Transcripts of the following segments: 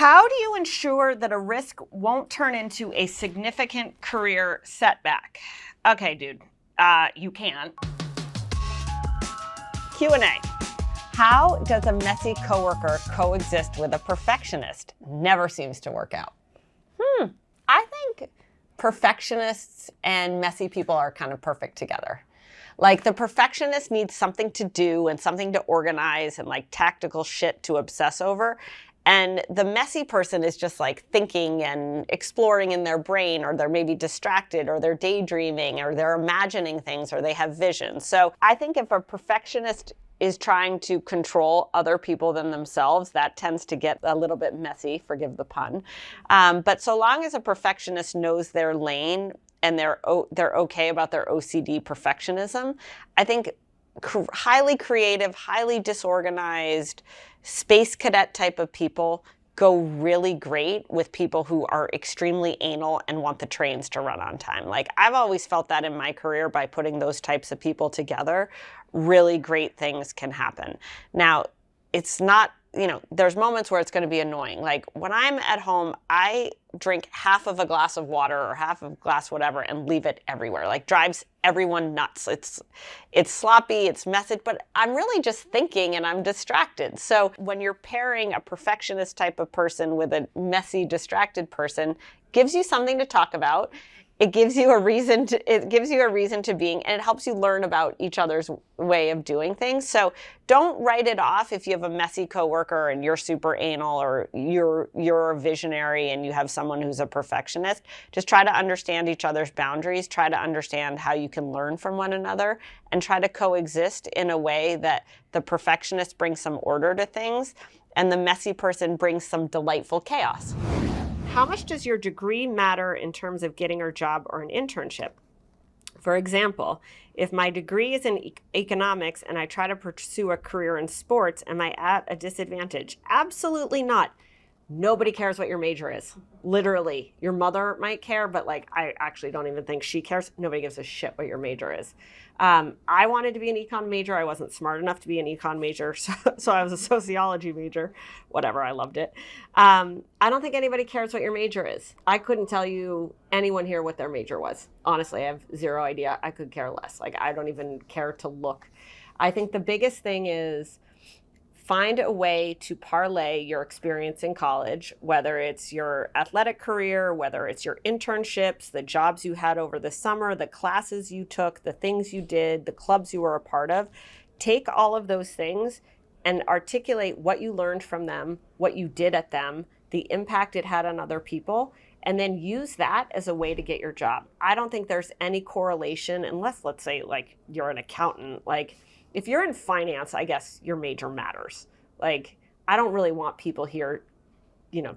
How do you ensure that a risk won't turn into a significant career setback? Okay, dude, you can't. Q&A. How does a messy coworker coexist with a perfectionist? Never seems to work out. I think perfectionists and messy people are kind of perfect together. Like, the perfectionist needs something to do and something to organize and like tactical shit to obsess over. And the messy person is just like thinking and exploring in their brain, or they're maybe distracted, or they're daydreaming, or they're imagining things, or they have visions. So I think if a perfectionist is trying to control other people than themselves, that tends to get a little bit messy, forgive the pun. But so long as a perfectionist knows their lane and they're okay about their OCD perfectionism, I think highly creative, highly disorganized, space cadet type of people go really great with people who are extremely anal and want the trains to run on time. Like, I've always felt that in my career, by putting those types of people together, really great things can happen. Now, it's not, there's moments where it's going to be annoying. Like, when I'm at home, I drink half of a glass of water or half of a glass whatever and leave it everywhere. Like, drives everyone nuts. It's sloppy, it's messy, but I'm really just thinking and I'm distracted. So when you're pairing a perfectionist type of person with a messy, distracted person, gives you something to talk about. It gives you a reason to being, and it helps you learn about each other's way of doing things. So don't write it off if you have a messy coworker and you're super anal, or you're a visionary and you have someone who's a perfectionist. Just try to understand each other's boundaries, try to understand how you can learn from one another, and try to coexist in a way that the perfectionist brings some order to things and the messy person brings some delightful chaos. How much does your degree matter in terms of getting a job or an internship? For example, if my degree is in economics and I try to pursue a career in sports, am I at a disadvantage? Absolutely not. Nobody cares what your major is. Literally. Your mother might care, but like, I actually don't even think she cares. Nobody gives a shit what your major is. I wanted to be an econ major. I wasn't smart enough to be an econ major, so I was a sociology major. Whatever, I loved it. I don't think anybody cares what your major is. I couldn't tell you anyone here what their major was. Honestly, I have zero idea. I could care less. Like, I don't even care to look. I think the biggest thing is find a way to parlay your experience in college, whether it's your athletic career, whether it's your internships, the jobs you had over the summer, the classes you took, the things you did, the clubs you were a part of. Take all of those things and articulate what you learned from them, what you did at them, the impact it had on other people, and then use that as a way to get your job. I don't think there's any correlation, unless, let's say, like, you're an accountant. Like, if you're in finance, I guess your major matters. Like, I don't really want people here,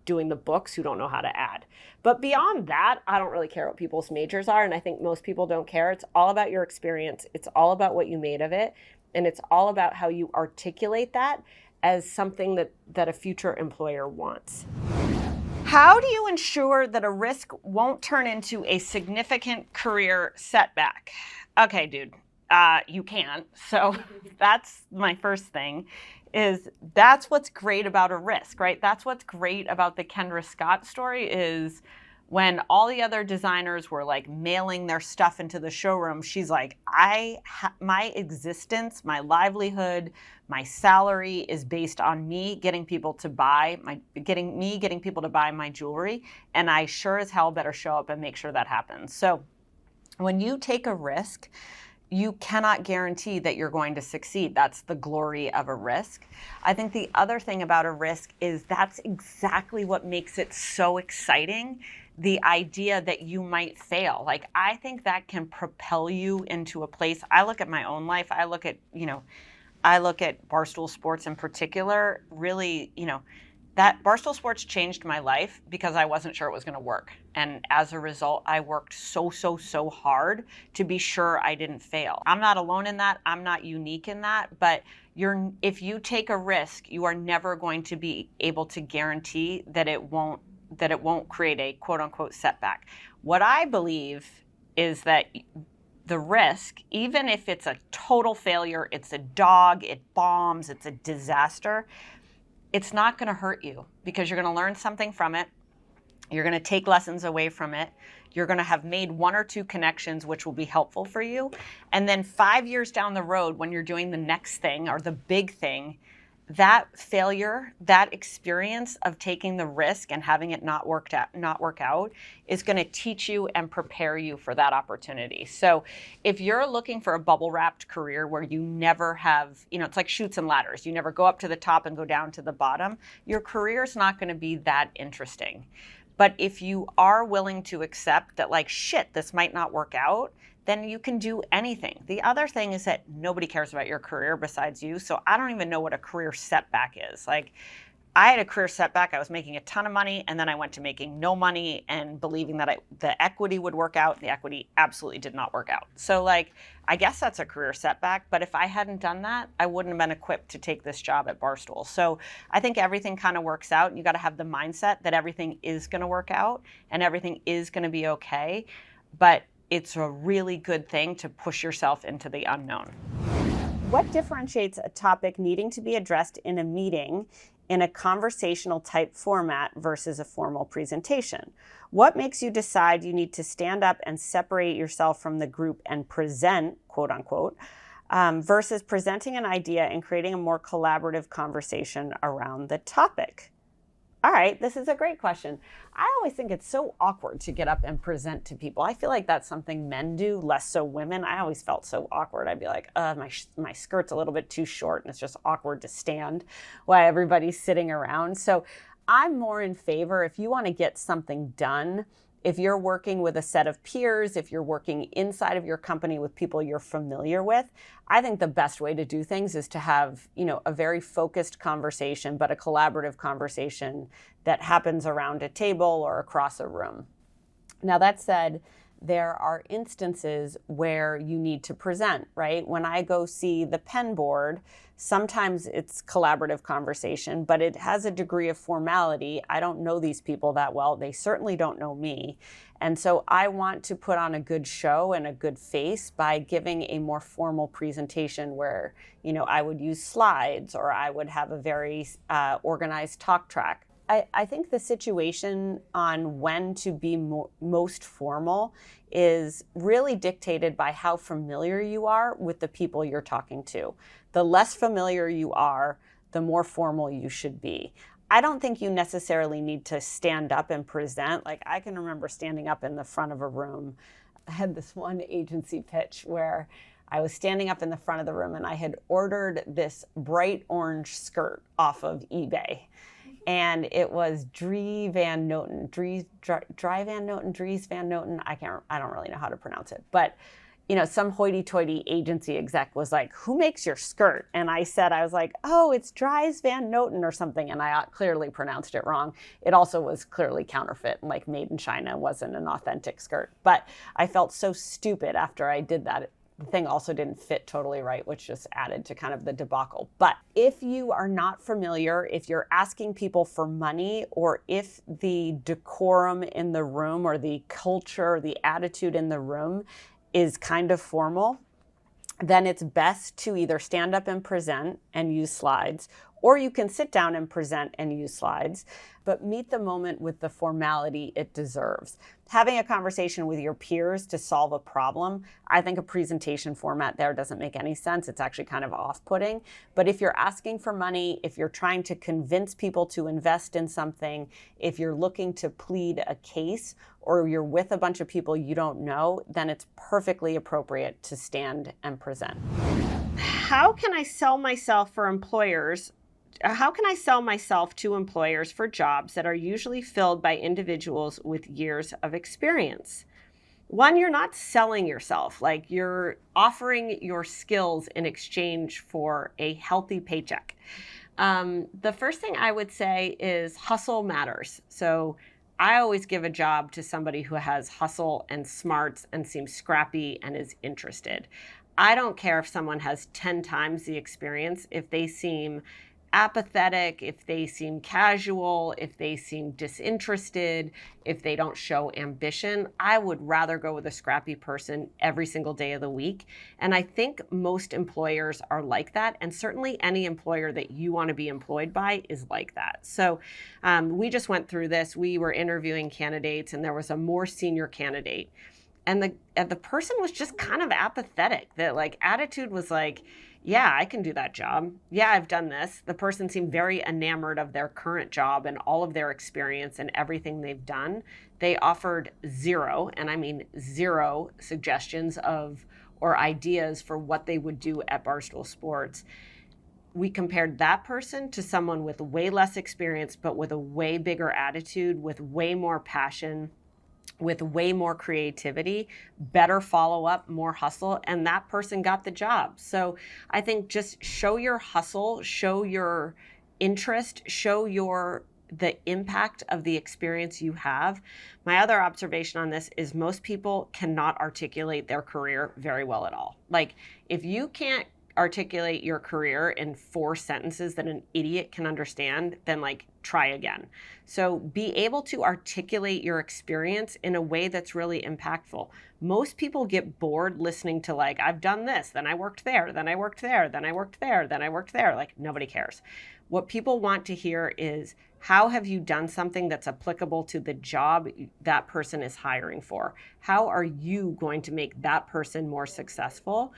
doing the books who don't know how to add. But beyond that, I don't really care what people's majors are. And I think most people don't care. It's all about your experience. It's all about what you made of it. And it's all about how you articulate that as something that a future employer wants. How do you ensure that a risk won't turn into a significant career setback? Okay, dude. You can't. So that's my first thing, is that's what's great about a risk, right? That's what's great about the Kendra Scott story, is when all the other designers were like mailing their stuff into the showroom, she's like, my existence, my livelihood, my salary is based on me getting people to buy my jewelry. And I sure as hell better show up and make sure that happens. So when you take a risk, you cannot guarantee that you're going to succeed. That's the glory of a risk. I think the other thing about a risk is that's exactly what makes it so exciting. The idea that you might fail. Like, I think that can propel you into a place. I look at my own life. I look at Barstool Sports in particular. Really, that Barstool Sports changed my life because I wasn't sure it was going to work. And as a result, I worked so hard to be sure I didn't fail. I'm not alone in that. I'm not unique in that. But if you take a risk, you are never going to be able to guarantee that it won't create a quote unquote setback. What I believe is that the risk, even if it's a total failure, it's a dog, it bombs, it's a disaster, it's not going to hurt you. because you're going to learn something from it. You're going to take lessons away from it. You're going to have made 1 or 2 connections, which will be helpful for you. And then 5 years down the road, when you're doing the next thing or the big thing, that failure, that experience of taking the risk and having it not work out is going to teach you and prepare you for that opportunity. So if you're looking for a bubble wrapped career where you never have, it's like chutes and ladders. You never go up to the top and go down to the bottom. Your career is not going to be that interesting. But if you are willing to accept that, like, shit, this might not work out, then you can do anything. The other thing is that nobody cares about your career besides you. So I don't even know what a career setback is. Like, I had a career setback. I was making a ton of money, and then I went to making no money and believing that the equity would work out. The equity absolutely did not work out. So, like, I guess that's a career setback. But if I hadn't done that, I wouldn't have been equipped to take this job at Barstool. So I think everything kind of works out. You got to have the mindset that everything is going to work out and everything is going to be okay. But it's a really good thing to push yourself into the unknown. What differentiates a topic needing to be addressed in a meeting in a conversational type format versus a formal presentation? What makes you decide you need to stand up and separate yourself from the group and present, quote unquote, versus presenting an idea and creating a more collaborative conversation around the topic? All right, this is a great question. I always think it's so awkward to get up and present to people. I feel like that's something men do, less so women. I always felt so awkward. I'd be like, my skirt's a little bit too short, and it's just awkward to stand while everybody's sitting around. So I'm more in favor, if you want to get something done, if you're working with a set of peers, if you're working inside of your company with people you're familiar with, I think the best way to do things is to have, a very focused conversation, but a collaborative conversation that happens around a table or across a room. Now, that said, there are instances where you need to present, right? When I go see the Penn board, sometimes it's collaborative conversation, but it has a degree of formality. I don't know these people that well. They certainly don't know me. And so I want to put on a good show and a good face by giving a more formal presentation where, I would use slides or I would have a very organized talk track. I think the situation on when to be most formal is really dictated by how familiar you are with the people you're talking to. The less familiar you are, the more formal you should be. I don't think you necessarily need to stand up and present. Like, I can remember standing up in the front of a room. I had this one agency pitch where I was standing up in the front of the room and I had ordered this bright orange skirt off of eBay. And it was Dries Van Noten. I don't really know how to pronounce it. But, some hoity-toity agency exec was like, who makes your skirt? And I was like, oh, it's Dries Van Noten or something. And I clearly pronounced it wrong. It also was clearly counterfeit, like made in China, wasn't an authentic skirt. But I felt so stupid after I did that. The thing also didn't fit totally right, which just added to kind of the debacle. But if you are not familiar, if you're asking people for money, or if the decorum in the room or the culture, the attitude in the room is kind of formal, then it's best to either stand up and present and use slides, or you can sit down and present and use slides, but meet the moment with the formality it deserves. Having a conversation with your peers to solve a problem, I think a presentation format there doesn't make any sense. It's actually kind of off-putting. But if you're asking for money, if you're trying to convince people to invest in something, if you're looking to plead a case, or you're with a bunch of people you don't know, then it's perfectly appropriate to stand and present. How can I sell myself to employers for jobs that are usually filled by individuals with years of experience? One, you're not selling yourself. Like, you're offering your skills in exchange for a healthy paycheck. The first thing I would say is hustle matters. So I always give a job to somebody who has hustle and smarts and seems scrappy and is interested. I don't care if someone has 10 times the experience. If they seem apathetic, if they seem casual, if they seem disinterested, if they don't show ambition, I would rather go with a scrappy person every single day of the week. And I think most employers are like that. And certainly any employer that you want to be employed by is like that. So we just went through this. We were interviewing candidates, and there was a more senior candidate. And the person was just kind of apathetic. The attitude was like, yeah, I can do that job. Yeah, I've done this. The person seemed very enamored of their current job and all of their experience and everything they've done. They offered zero, and I mean zero, suggestions of or ideas for what they would do at Barstool Sports. We compared that person to someone with way less experience, but with a way bigger attitude, with way more passion, with way more creativity, better follow-up, more hustle, and that person got the job. So I think just show your hustle, show your interest, show the impact of the experience you have. My other observation on this is most people cannot articulate their career very well at all. Like, if you can't articulate your career in 4 sentences that an idiot can understand, then try again. So be able to articulate your experience in a way that's really impactful. Most people get bored listening to I've done this, then I worked there, then I worked there, then I worked there, then I worked there. Nobody cares. What people want to hear is, how have you done something that's applicable to the job that person is hiring for? How are you going to make that person more successful?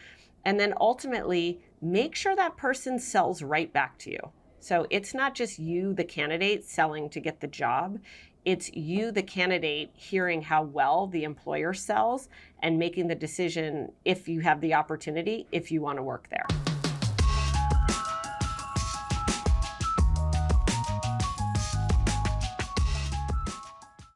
And then ultimately, make sure that person sells right back to you. So it's not just you, the candidate, selling to get the job. It's you, the candidate, hearing how well the employer sells and making the decision, if you have the opportunity, if you want to work there.